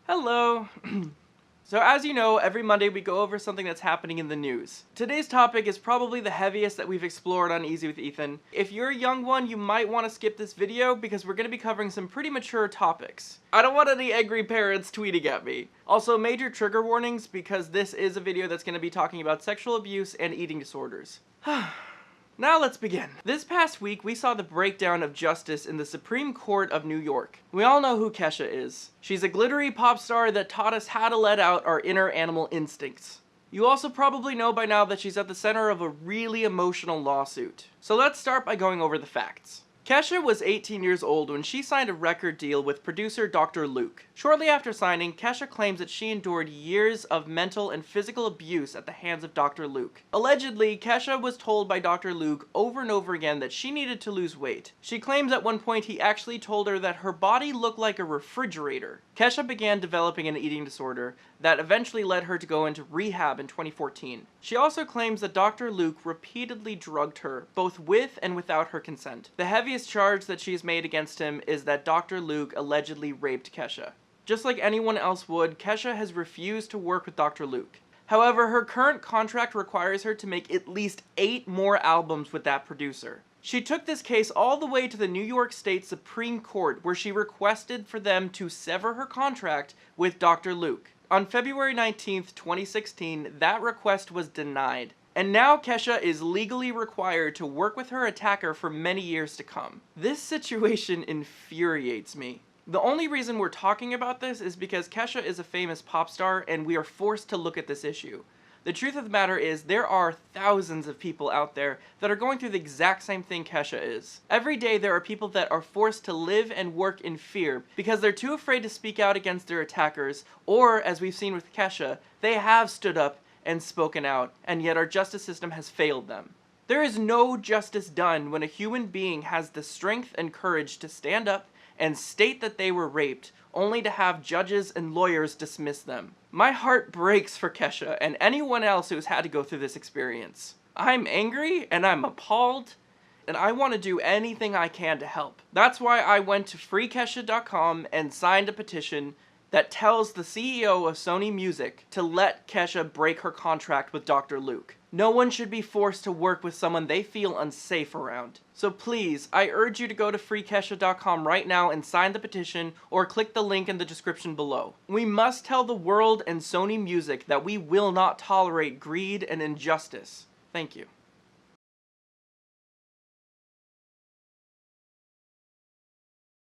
Hello! So as you know, every Monday we go over something that's happening in the news. Today's topic is probably the heaviest that we've explored on Easy with Ethan. If you're a young one, you might want to skip this video because we're going to be covering some pretty mature topics. I don't want any angry parents tweeting at me. Also, major trigger warnings because this is a video that's going to be talking about sexual abuse and eating disorders. Now let's begin. This past week, we saw the breakdown of justice in the Supreme Court of New York. We all know who Kesha is. She's a glittery pop star that taught us how to let out our inner animal instincts. You also probably know by now that she's at the center of a really emotional lawsuit. So let's start by going over the facts. Kesha was 18 years old when she signed a record deal with producer Dr. Luke. Shortly after signing, Kesha claims that she endured years of mental and physical abuse at the hands of Dr. Luke. Allegedly, Kesha was told by Dr. Luke over and over again that she needed to lose weight. She claims at one point he actually told her that her body looked like a refrigerator. Kesha began developing an eating disorder that eventually led her to go into rehab in 2014. She also claims that Dr. Luke repeatedly drugged her, both with and without her consent. The heaviest charge that she's made against him is that Dr. Luke allegedly raped Kesha. Just like anyone else would, Kesha has refused to work with Dr. Luke. However, her current contract requires her to make at least 8 more albums with that producer. She took this case all the way to the New York State Supreme Court, where she requested for them to sever her contract with Dr. Luke. On February 19th, 2016, that request was denied. And now Kesha is legally required to work with her attacker for many years to come. This situation infuriates me. The only reason we're talking about this is because Kesha is a famous pop star and we are forced to look at this issue. The truth of the matter is there are thousands of people out there that are going through the exact same thing Kesha is. Every day there are people that are forced to live and work in fear because they're too afraid to speak out against their attackers, or as we've seen with Kesha, they have stood up and spoken out, and yet our justice system has failed them. There is no justice done when a human being has the strength and courage to stand up and state that they were raped, only to have judges and lawyers dismiss them. My heart breaks for Kesha and anyone else who's had to go through this experience. I'm angry and I'm appalled, and I want to do anything I can to help. That's why I went to FreeKesha.com and signed a petition that tells the CEO of Sony Music to let Kesha break her contract with Dr. Luke. No one should be forced to work with someone they feel unsafe around. So please, I urge you to go to FreeKesha.com right now and sign the petition, or click the link in the description below. We must tell the world and Sony Music that we will not tolerate greed and injustice. Thank you.